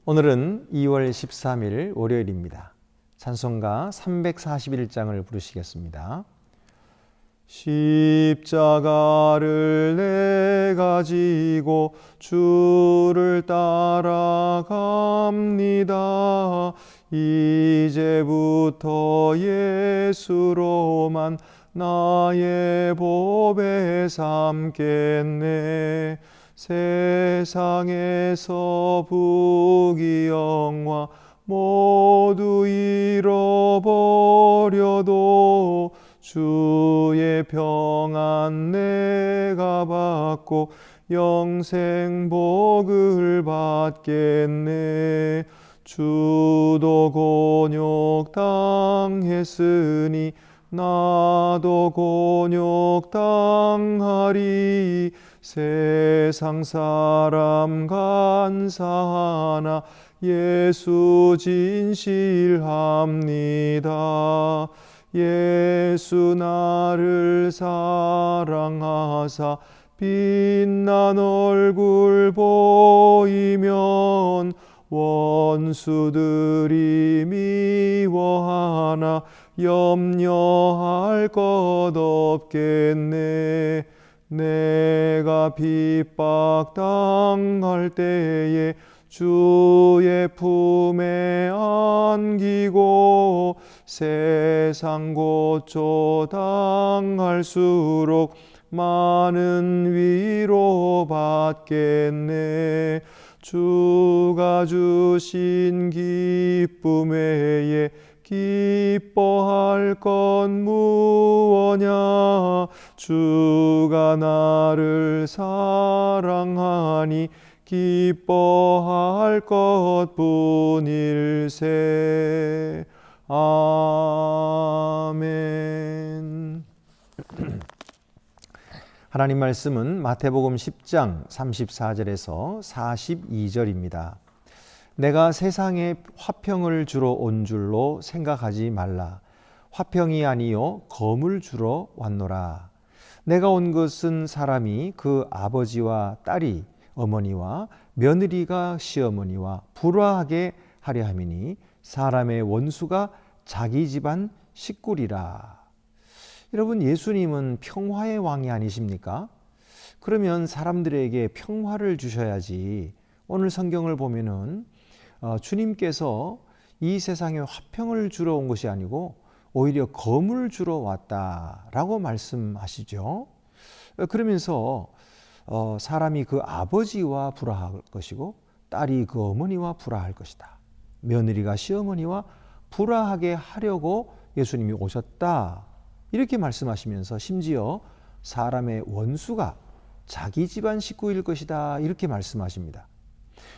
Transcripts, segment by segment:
오늘은 2월 13일 월요일입니다. 찬송가 341장을 부르시겠습니다. 십자가를 내가 지고 주를 따라갑니다. 이제부터 예수로만 나의 보배 삼겠네. 세상에서 부귀영화 모두 잃어버려도 주의 평안 내가 받고 영생 복을 받겠네. 주도 곤욕 당했으니 나도 곤욕 당하리. 세상 사람 간사하나 예수 진실합니다. 예수 나를 사랑하사 빛난 얼굴 보이면 원수들이 미워하나 염려할 것 없겠네. 내가 핍박 당할 때에 주의 품에 안기고 세상 고초 당할수록 많은 위로 받겠네. 주가 주신 기쁨 외에 기뻐할 건 무엇냐. 주가 나를 사랑하니 기뻐할 것뿐일세. 아멘. 하나님 말씀은 마태복음 10장 34절에서 42절입니다. 내가 세상에 화평을 주러 온 줄로 생각하지 말라. 화평이 아니요 검을 주러 왔노라. 내가 온 것은 사람이 그 아버지와 딸이 어머니와 며느리가 시어머니와 불화하게 하려 함이니 사람의 원수가 자기 집안 식구리라. 여러분, 예수님은 평화의 왕이 아니십니까? 그러면 사람들에게 평화를 주셔야지. 오늘 성경을 보면은 주님께서 이 세상에 화평을 주러 온 것이 아니고 오히려 검을 주러 왔다라고 말씀하시죠. 그러면서 사람이 그 아버지와 불화할 것이고 딸이 그 어머니와 불화할 것이다. 며느리가 시어머니와 불화하게 하려고 예수님이 오셨다. 이렇게 말씀하시면서 심지어 사람의 원수가 자기 집안 식구일 것이다. 이렇게 말씀하십니다.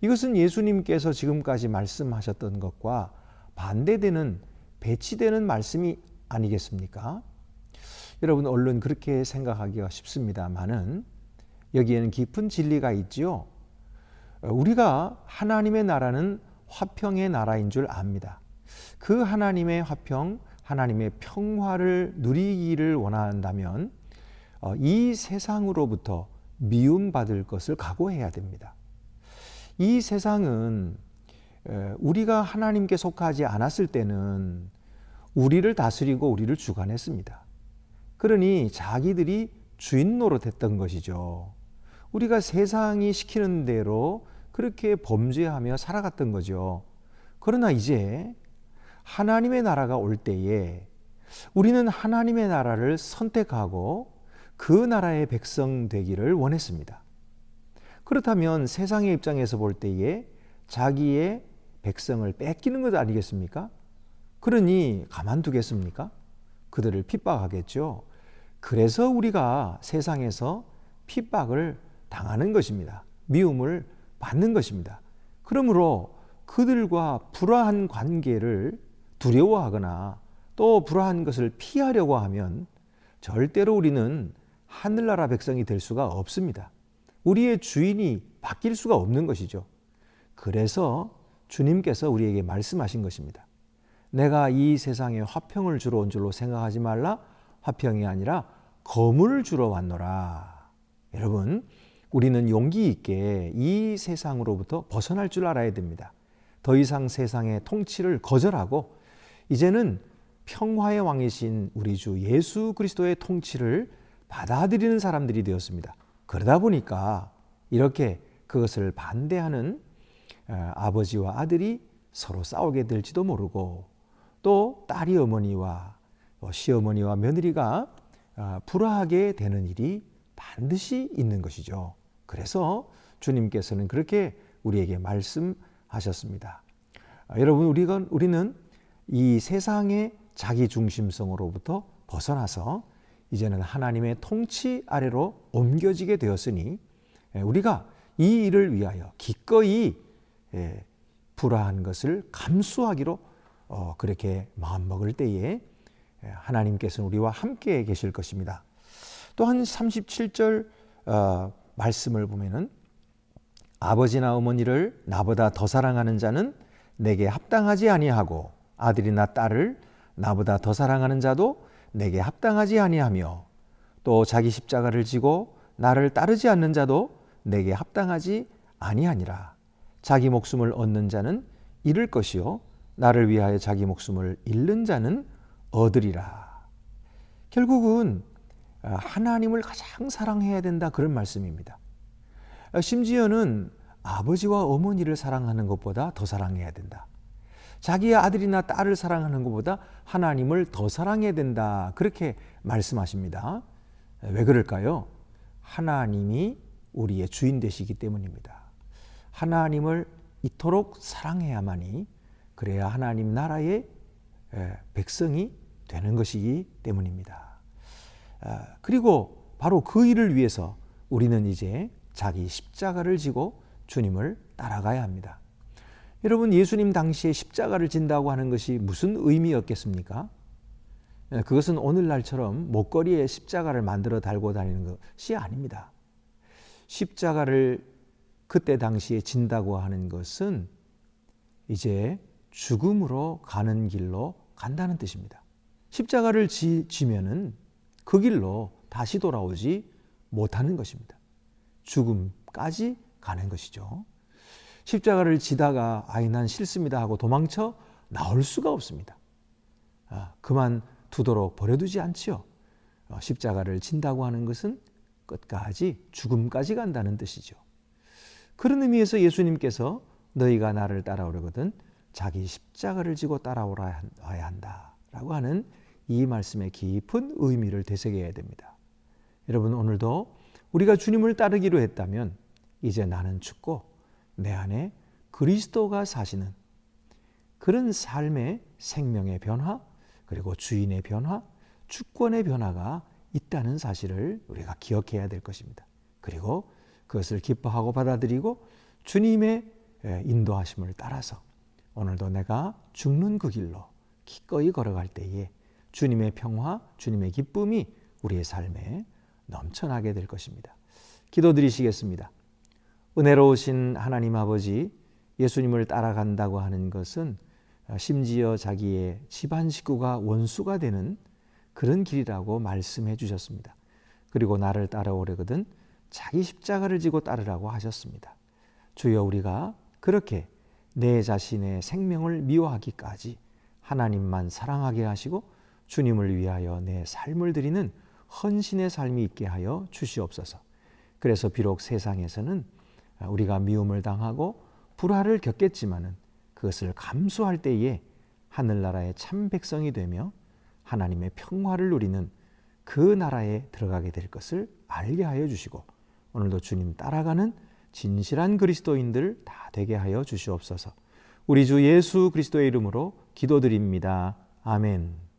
이것은 예수님께서 지금까지 말씀하셨던 것과 반대되는, 배치되는 말씀이 아니겠습니까? 여러분, 얼른 그렇게 생각하기가 쉽습니다만은 여기에는 깊은 진리가 있지요. 우리가 하나님의 나라는 화평의 나라인 줄 압니다. 그 하나님의 화평, 하나님의 평화를 누리기를 원한다면 이 세상으로부터 미움받을 것을 각오해야 됩니다. 이 세상은 우리가 하나님께 속하지 않았을 때는 우리를 다스리고 우리를 주관했습니다. 그러니 자기들이 주인 노릇했던 것이죠. 우리가 세상이 시키는 대로 그렇게 범죄하며 살아갔던 거죠. 그러나 이제 하나님의 나라가 올 때에 우리는 하나님의 나라를 선택하고 그 나라의 백성 되기를 원했습니다. 그렇다면 세상의 입장에서 볼 때에 자기의 백성을 뺏기는 것 아니겠습니까? 그러니 가만두겠습니까? 그들을 핍박하겠죠. 그래서 우리가 세상에서 핍박을 당하는 것입니다. 미움을 받는 것입니다. 그러므로 그들과 불화한 관계를 두려워하거나 또 불화한 것을 피하려고 하면 절대로 우리는 하늘나라 백성이 될 수가 없습니다. 우리의 주인이 바뀔 수가 없는 것이죠. 그래서 주님께서 우리에게 말씀하신 것입니다. 내가 이 세상에 화평을 주러 온 줄로 생각하지 말라. 화평이 아니라 검을 주러 왔노라. 여러분, 우리는 용기 있게 이 세상으로부터 벗어날 줄 알아야 됩니다. 더 이상 세상의 통치를 거절하고 이제는 평화의 왕이신 우리 주 예수 그리스도의 통치를 받아들이는 사람들이 되었습니다. 그러다 보니까 이렇게 그것을 반대하는 아버지와 아들이 서로 싸우게 될지도 모르고, 또 딸이 어머니와 시어머니와 며느리가 불화하게 되는 일이 반드시 있는 것이죠. 그래서 주님께서는 그렇게 우리에게 말씀하셨습니다. 여러분, 우리는 이 세상의 자기 중심성으로부터 벗어나서 이제는 하나님의 통치 아래로 옮겨지게 되었으니 우리가 이 일을 위하여 기꺼이 불화한 것을 감수하기로 그렇게 마음먹을 때에 하나님께서는 우리와 함께 계실 것입니다. 또한 37절 말씀을 보면은 아버지나 어머니를 나보다 더 사랑하는 자는 내게 합당하지 아니하고 아들이나 딸을 나보다 더 사랑하는 자도 내게 합당하지 아니하며 또 자기 십자가를 지고 나를 따르지 않는 자도 내게 합당하지 아니하니라. 자기 목숨을 얻는 자는 잃을 것이요 나를 위하여 자기 목숨을 잃는 자는 얻으리라. 결국은 하나님을 가장 사랑해야 된다, 그런 말씀입니다. 심지어는 아버지와 어머니를 사랑하는 것보다 더 사랑해야 된다. 자기의 아들이나 딸을 사랑하는 것보다 하나님을 더 사랑해야 된다, 그렇게 말씀하십니다. 왜 그럴까요? 하나님이 우리의 주인 되시기 때문입니다. 하나님을 이토록 사랑해야만이, 그래야 하나님 나라의 백성이 되는 것이기 때문입니다. 그리고 바로 그 일을 위해서 우리는 이제 자기 십자가를 지고 주님을 따라가야 합니다. 여러분, 예수님 당시에 십자가를 진다고 하는 것이 무슨 의미였겠습니까? 그것은 오늘날처럼 목걸이에 십자가를 만들어 달고 다니는 것이 아닙니다. 십자가를 그때 당시에 진다고 하는 것은 이제 죽음으로 가는 길로 간다는 뜻입니다. 십자가를 지면은 그 길로 다시 돌아오지 못하는 것입니다. 죽음까지 가는 것이죠. 십자가를 지다가 난 싫습니다 하고 도망쳐 나올 수가 없습니다. 그만두도록 버려두지 않지요. 십자가를 진다고 하는 것은 끝까지 죽음까지 간다는 뜻이죠. 그런 의미에서 예수님께서 너희가 나를 따라오려거든 자기 십자가를 지고 따라와야 한다라고 하는 이 말씀의 깊은 의미를 되새겨야 됩니다. 여러분, 오늘도 우리가 주님을 따르기로 했다면 이제 나는 죽고 내 안에 그리스도가 사시는 그런 삶의 생명의 변화, 그리고 주인의 변화, 주권의 변화가 있다는 사실을 우리가 기억해야 될 것입니다. 그리고 그것을 기뻐하고 받아들이고 주님의 인도하심을 따라서 오늘도 내가 죽는 그 길로 기꺼이 걸어갈 때에 주님의 평화, 주님의 기쁨이 우리의 삶에 넘쳐나게 될 것입니다. 기도드리시겠습니다. 은혜로우신 하나님 아버지, 예수님을 따라간다고 하는 것은 심지어 자기의 집안 식구가 원수가 되는 그런 길이라고 말씀해 주셨습니다. 그리고 나를 따라오려거든 자기 십자가를 지고 따르라고 하셨습니다. 주여, 우리가 그렇게 내 자신의 생명을 미워하기까지 하나님만 사랑하게 하시고 주님을 위하여 내 삶을 드리는 헌신의 삶이 있게 하여 주시옵소서. 그래서 비록 세상에서는 우리가 미움을 당하고 불화를 겪겠지만은 그것을 감수할 때에 하늘나라의 참 백성이 되며 하나님의 평화를 누리는 그 나라에 들어가게 될 것을 알게 하여 주시고 오늘도 주님 따라가는 진실한 그리스도인들 다 되게 하여 주시옵소서. 우리 주 예수 그리스도의 이름으로 기도드립니다. 아멘.